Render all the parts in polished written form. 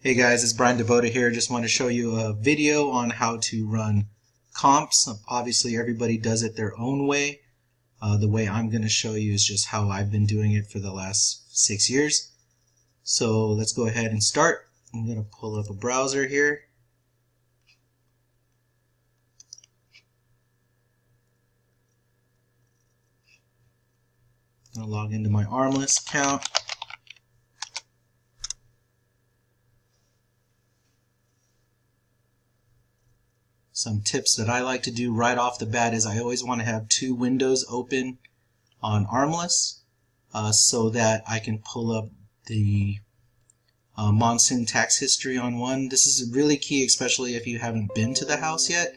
Hey guys, it's Brian Devoto here. Just want to show you a video on how to run comps. Obviously everybody does it their own way. The way I'm going to show you is just how I've been doing it for the last 6 years. So let's go ahead and start. I'm going to pull up a browser here. I'm going to log into my Armless account. Some tips that I like to do right off the bat is I always want to have two windows open on Armless so that I can pull up the monsoon tax history on one. This is really key, especially if you haven't been to the house yet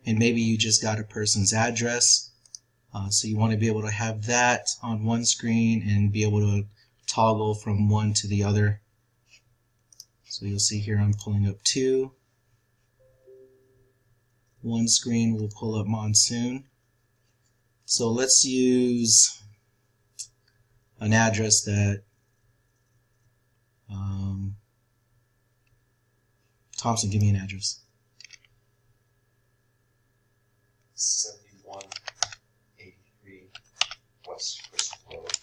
and maybe you just got a person's address. So you want to be able to have that on one screen and be able to toggle from one to the other. So you'll see here I'm pulling up two. One screen will pull up monsoon. So let's use an address that Thompson, give me an address. 7183 West Crystal Road.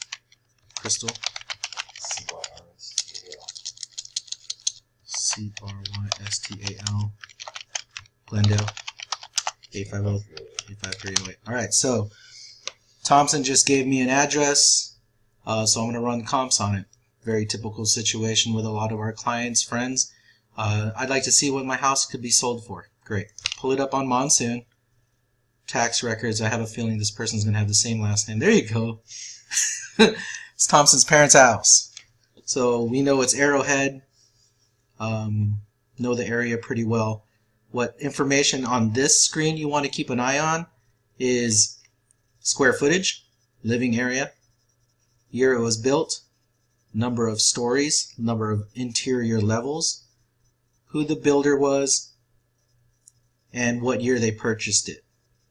Crystal. C-R-Y-S-T-A-L. Glendale. 850-85308. Alright, so Thompson just gave me an address, so I'm going to run comps on it. Very typical situation with a lot of our clients, friends. I'd like to see what my house could be sold for. Great. Pull it up on Monsoon. Tax records. I have a feeling this person's going to have the same last name. There you go. It's Thompson's parents' house. So we know it's Arrowhead. Know the area pretty well. What information on this screen you want to keep an eye on is square footage, living area, year it was built, number of stories, number of interior levels, who the builder was, and what year they purchased it.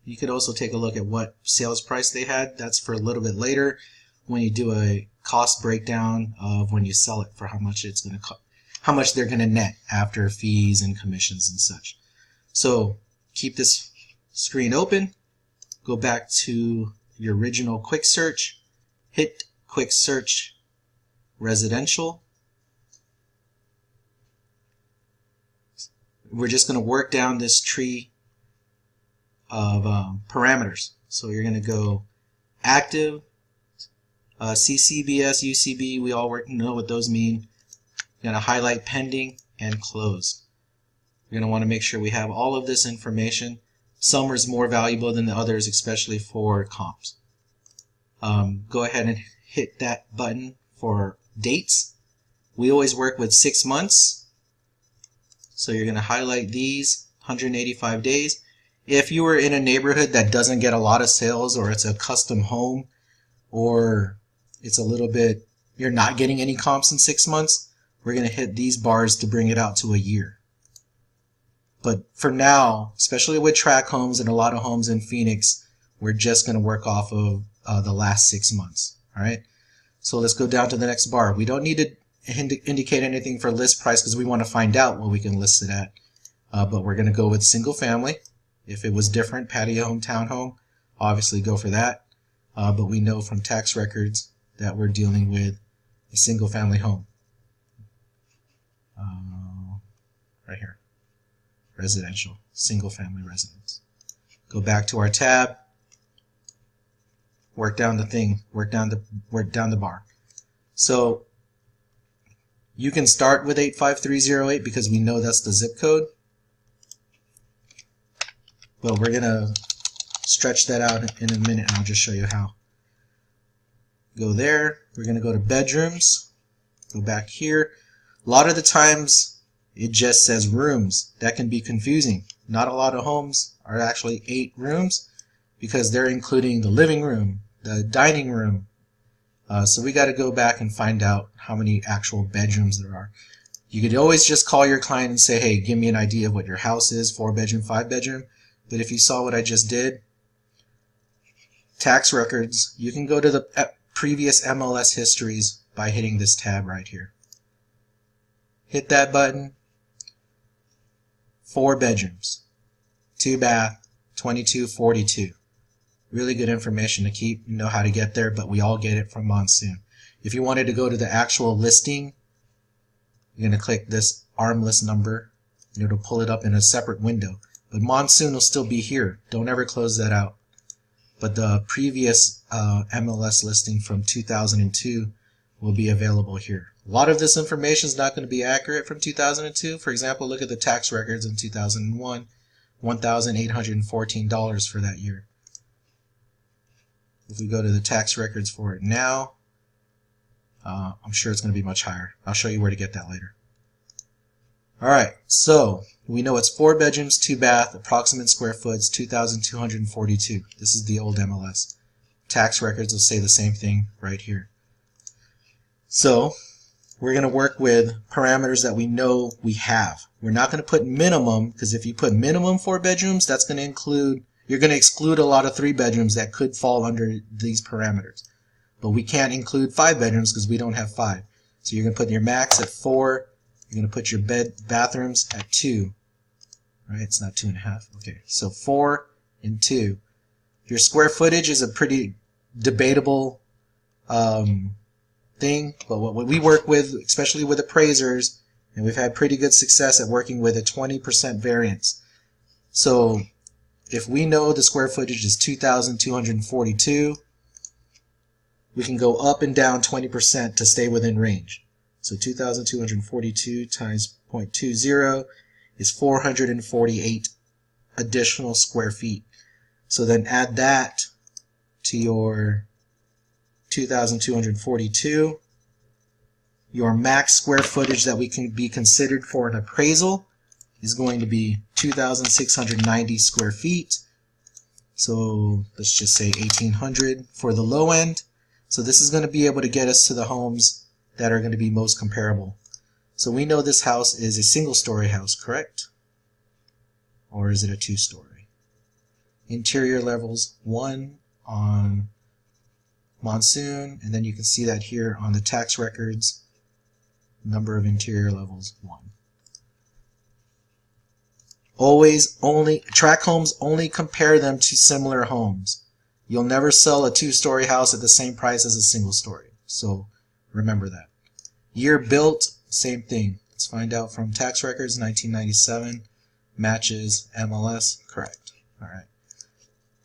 You could also take a look at what sales price they had. That's for a little bit later when you do a cost breakdown of when you sell it for how much it's going to cost, how much they're going to net after fees and commissions and such. So keep this screen open, go back to your original quick search, hit quick search residential. We're just going to work down this tree of parameters. So you're going to go active, CCBS, UCB, we all know what those mean. You're going to highlight pending and close. You're going to want to make sure we have all of this information. Some is more valuable than the others, especially for comps. Go ahead and hit that button for dates. We always work with 6 months. So you're going to highlight these 185 days. If you are in a neighborhood that doesn't get a lot of sales, or it's a custom home, or it's a little bit, you're not getting any comps in 6 months, we're going to hit these bars to bring it out to a year. But for now, especially with tract homes and a lot of homes in Phoenix, we're just going to work off of the last 6 months. All right. So let's go down to the next bar. We don't need to indicate anything for list price because we want to find out what we can list it at. But we're going to go with single family. If it was different, patio home, townhome, obviously go for that. But we know from tax records that we're dealing with a single family home. Right here. Residential, single family residence. Go back to our tab, work down the thing, work down the bar. So you can start with 85308 because we know that's the zip code, but we're gonna stretch that out in a minute and I'll just show you how. Go there, we're gonna go to bedrooms, go back here. A lot of the times it just says rooms. That can be confusing. Not a lot of homes are actually 8 rooms because they're including the living room, the dining room. So we got to go back and find out how many actual bedrooms there are. You could always just call your client and say, hey, give me an idea of what your house is, 4-bedroom, 5-bedroom. But if you saw what I just did, tax records, you can go to the previous MLS histories by hitting this tab right here. Hit that button, 4 bedrooms, 2 bath, 2242. Really good information to keep. You know how to get there, but we all get it from Monsoon. If you wanted to go to the actual listing, you're going to click this armless number, and it'll pull it up in a separate window. But Monsoon will still be here. Don't ever close that out. But the previous MLS listing from 2002 will be available here. A lot of this information is not going to be accurate from 2002. For example, look at the tax records in 2001, $1,814 for that year. If we go to the tax records for it now, I'm sure it's going to be much higher. I'll show you where to get that later. Alright, so we know it's 4 bedrooms, 2 bath, approximate square foot, 2,242. This is the old MLS. Tax records will say the same thing right here. So we're going to work with parameters that we know we have. We're not going to put minimum, because if you put minimum 4 bedrooms, that's going to include, you're going to exclude a lot of 3 bedrooms that could fall under these parameters. But we can't include 5 bedrooms because we don't have 5. So you're going to put your max at 4. You're going to put your bathrooms at 2. Right? It's not 2.5. Okay. So 4 and 2. Your square footage is a pretty debatable thing, but what we work with, especially with appraisers, and we've had pretty good success at working with a 20% variance. So if we know the square footage is 2,242, we can go up and down 20% to stay within range. So 2,242 times 0.20 is 448 additional square feet. So then add that to your 2,242. Your max square footage that we can be considered for an appraisal is going to be 2,690 square feet. So let's just say 1,800 for the low end. So this is going to be able to get us to the homes that are going to be most comparable. So we know this house is a single-story house, correct? Or is it a 2-story? Interior levels 1 on Monsoon, and then you can see that here on the tax records, number of interior levels 1. Always track homes, only compare them to similar homes. You'll never sell a 2-story house at the same price as a single-story. So remember that. Year built, same thing. Let's find out from tax records, 1997, matches MLS, correct. All right.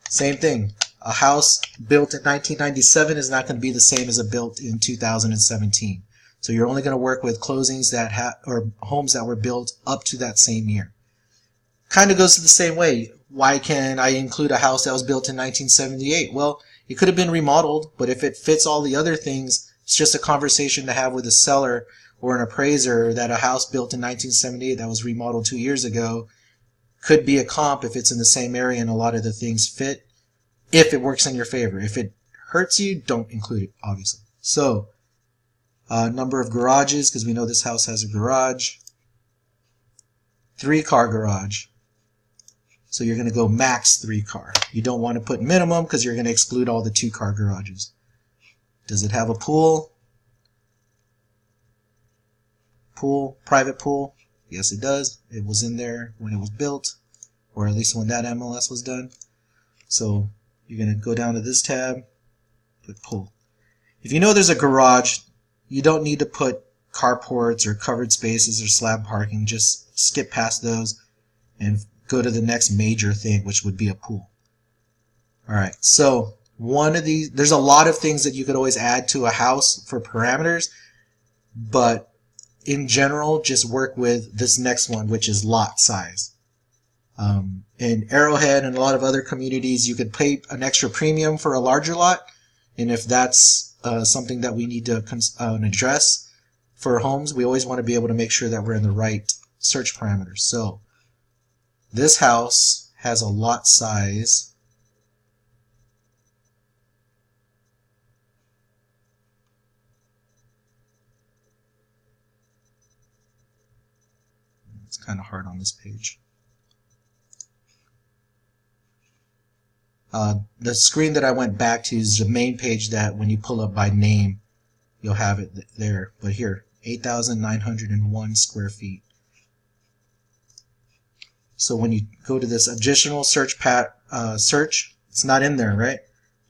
Same thing. A house built in 1997 is not going to be the same as a built in 2017. So you're only going to work with closings that or homes that were built up to that same year. Kind of goes to the same way. Why can I include a house that was built in 1978? Well, it could have been remodeled, but if it fits all the other things, it's just a conversation to have with a seller or an appraiser that a house built in 1978 that was remodeled 2 years ago could be a comp if it's in the same area and a lot of the things fit, if it works in your favor. If it hurts you, don't include it, obviously. So, number of garages, because we know this house has a garage. 3-car garage. So you're going to go max 3-car. You don't want to put minimum because you're going to exclude all the 2-car garages. Does it have a pool? Pool, private pool? Yes, it does. It was in there when it was built, or at least when that MLS was done. So you're going to go down to this tab, put pool. If you know there's a garage, you don't need to put carports or covered spaces or slab parking. Just skip past those and go to the next major thing, which would be a pool. Alright, so one of these, there's a lot of things that you could always add to a house for parameters, but in general, just work with this next one, which is lot size. In Arrowhead and a lot of other communities, you could pay an extra premium for a larger lot, and if that's something that we need to address for homes, we always want to be able to make sure that we're in the right search parameters. So this house has a lot size it's kind of hard on this page. The screen that I went back to is the main page that when you pull up by name, you'll have it there. But here, 8,901 square feet. So when you go to this additional search, it's not in there, right?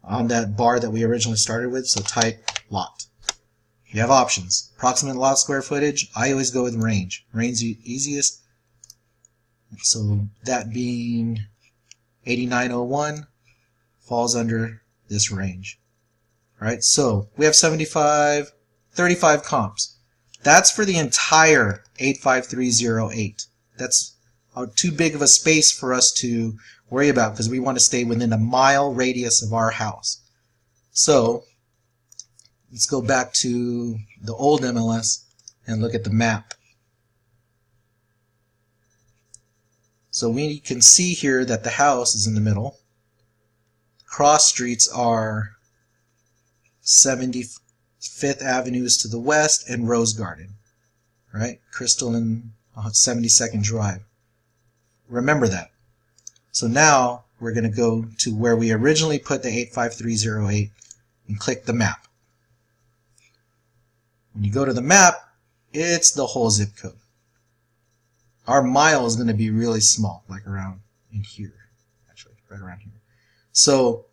On that bar that we originally started with, so type lot. You have options. Approximate lot square footage. I always go with range. Range is easiest. So that being 8901 falls under this range. Alright, so we have 35 comps. That's for the entire 85308. That's too big of a space for us to worry about because we want to stay within a mile radius of our house. So let's go back to the old MLS and look at the map. So we can see here that the house is in the middle. Cross streets are 75th Avenue is to the west and Rose Garden, right? Crystal and 72nd Drive. Remember that. So now we're going to go to where we originally put the 85308 and click the map. When you go to the map, it's the whole zip code. Our mile is going to be really small, like around in here, actually, right around here. So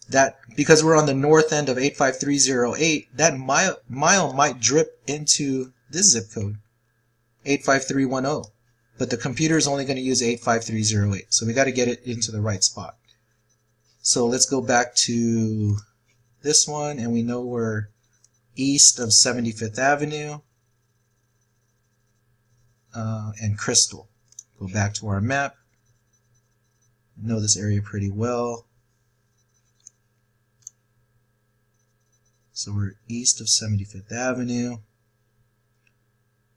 that because we're on the north end of 85308, that mile might drip into this zip code, 85310. But the computer is only going to use 85308, so we got to get it into the right spot. So let's go back to this one, and we know we're east of 75th Avenue and Crystal. Go back to our map. I know this area pretty well. So we're east of 75th Avenue.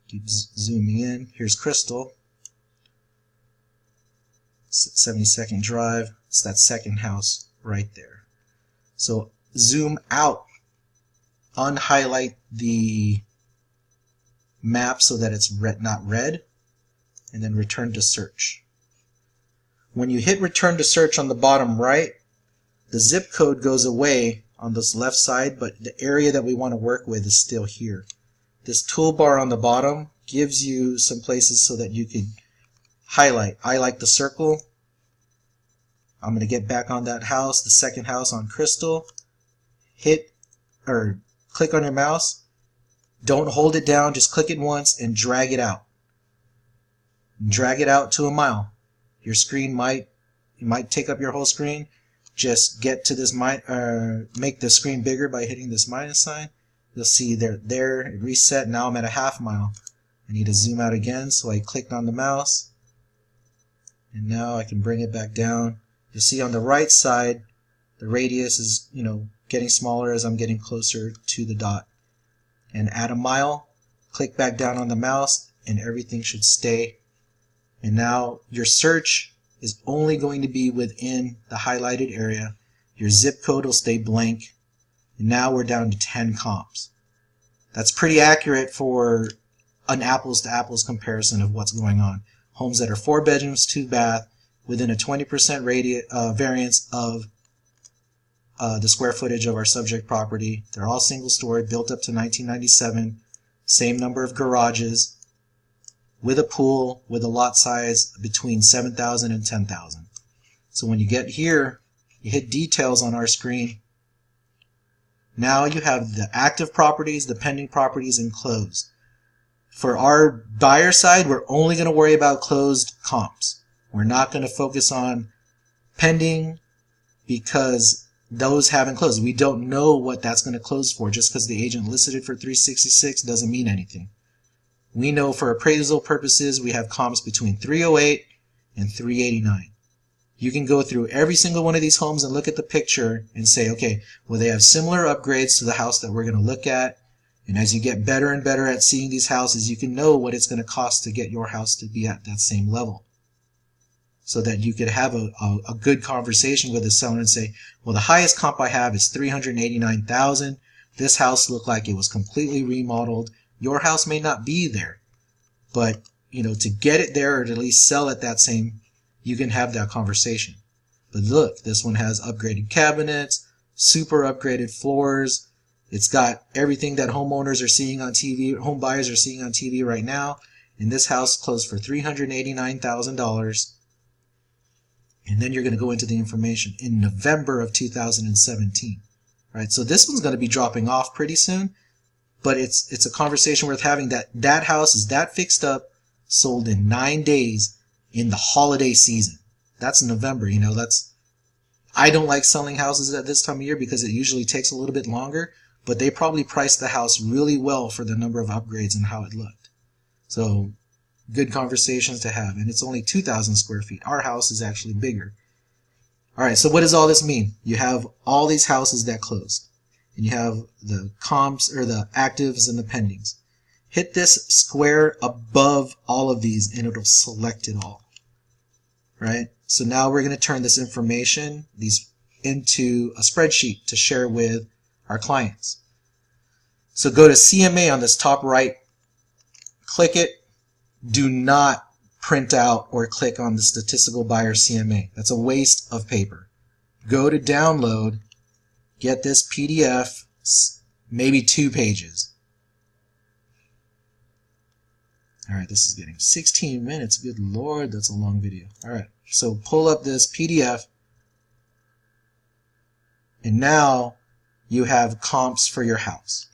Keep zooming in. Here's Crystal. 72nd Drive. It's that second house right there. So zoom out. Unhighlight the map so that it's not red. And then return to search. When you hit return to search on the bottom right, the zip code goes away on this left side, but the area that we want to work with is still here. This toolbar on the bottom gives you some places so that you can highlight. I like the circle. I'm going to get back on that house, the second house on Crystal. Hit or click on your mouse. Don't hold it down, just click it once and drag it out. Drag it out to a mile. Your screen might take up your whole screen. Just get to this make the screen bigger by hitting this minus sign. You'll see there it reset. Now I'm at a half mile. I need to zoom out again, so I clicked on the mouse, and now I can bring it back down. You'll see on the right side the radius is getting smaller as I'm getting closer to the dot. And at a mile, click back down on the mouse and everything should stay. And now your search is only going to be within the highlighted area. Your zip code will stay blank. And now we're down to 10 comps. That's pretty accurate for an apples to apples comparison of what's going on. Homes that are 4 bedrooms, 2 bath, within a 20% variance of the square footage of our subject property. They're all single story, built up to 1997, same number of garages, with a pool, with a lot size between 7,000 and 10,000. So when you get here, you hit details on our screen. Now you have the active properties, the pending properties, and closed. For our buyer side, we're only going to worry about closed comps. We're not going to focus on pending because those haven't closed. We don't know what that's going to close for. Just because the agent listed it for $366 doesn't mean anything. We know for appraisal purposes we have comps between $308 and $389. You can go through every single one of these homes and look at the picture and say, okay, well, they have similar upgrades to the house that we're going to look at. And as you get better and better at seeing these houses, you can know what it's going to cost to get your house to be at that same level. So that you could have a good conversation with the seller and say, well, the highest comp I have is $389,000. This house looked like it was completely remodeled. Your house may not be there, but to get it there or to at least sell it that same, you can have that conversation. But look, this one has upgraded cabinets, super upgraded floors. It's got everything that homeowners are seeing on TV, home buyers are seeing on TV right now. and this house closed for $389,000. And then you're going to go into the information in November of 2017. Right? So this one's going to be dropping off pretty soon, but it's a conversation worth having that house is that fixed up, sold in 9 days in the holiday season. That's November, you know, I don't like selling houses at this time of year because it usually takes a little bit longer, but they probably priced the house really well for the number of upgrades and how it looked. So good conversations to have. And it's only 2,000 square feet. Our house is actually bigger. All right, so what does all this mean? You have all these houses that closed, and you have the comps or the actives and the pendings. Hit this square above all of these and it'll select it all. Right? So now we're going to turn this information, into a spreadsheet to share with our clients. So go to CMA on this top right, click it. Do not print out or click on the statistical buyer CMA. That's a waste of paper. Go to download, get this PDF, maybe 2 pages. All right, this is getting 16 minutes. Good Lord, that's a long video. All right, so pull up this PDF, and now you have comps for your house.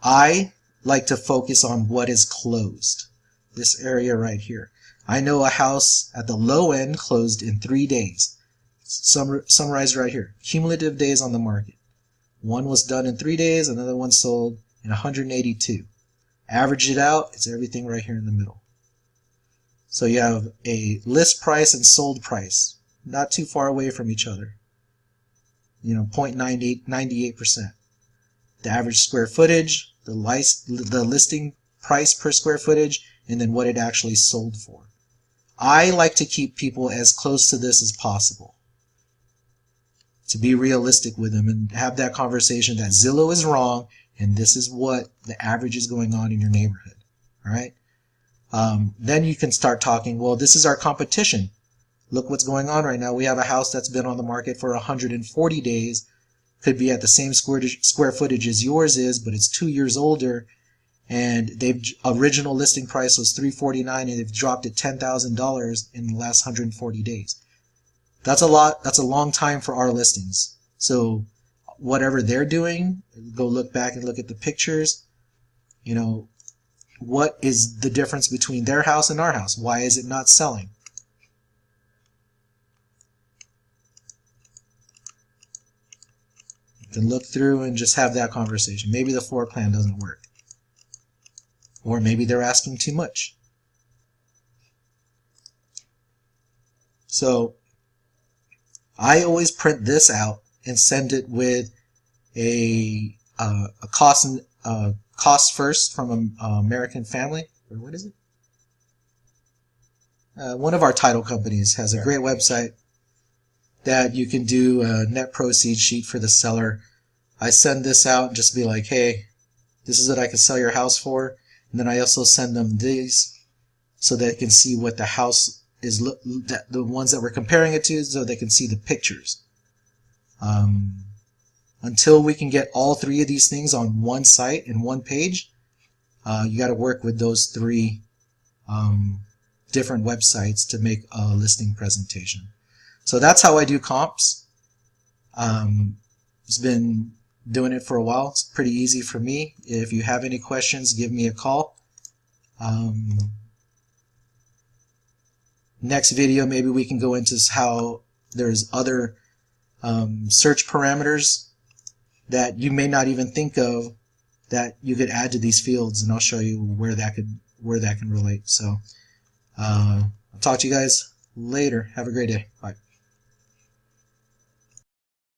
I like to focus on what is closed. This area right here. I know a house at the low end closed in 3 days. Summarized right here. Cumulative days on the market. One was done in 3 days, another one sold in 182. Average it out, it's everything right here in the middle. So you have a list price and sold price, not too far away from each other. You know, 0.98%. The average square footage, the listing price per square footage, and then what it actually sold for. I like to keep people as close to this as possible, to be realistic with them and have that conversation that Zillow is wrong and this is what the average is going on in your neighborhood. All right. Then you can start talking, well, this is our competition. Look what's going on right now. We have a house that's been on the market for 140 days. Could be at the same square footage as yours is, but it's 2 years older. And original listing price was $349, and they've dropped it $10,000 in the last 140 days. That's a lot. That's a long time for our listings. So whatever they're doing, go look back and look at the pictures. You know, what is the difference between their house and our house? Why is it not selling? You can look through and just have that conversation. Maybe the floor plan doesn't work. Or maybe they're asking too much. So I always print this out and send it with a cost first from an American Family. Or what is it? One of our title companies has a great website that you can do a net proceeds sheet for the seller. I send this out and just be like, hey, this is what I can sell your house for. And then I also send them these so they can see what the house is, the ones that we're comparing it to, so they can see the pictures. Until we can get all 3 of these things on one site and one page, you got to work with those 3 different websites to make a listing presentation. So that's how I do comps. It's been doing it for a while. It's pretty easy for me. If you have any questions, give me a call. Next video, maybe we can go into how there's other search parameters that you may not even think of that you could add to these fields, and I'll show you where that can relate. So I'll talk to you guys later. Have a great day. Bye.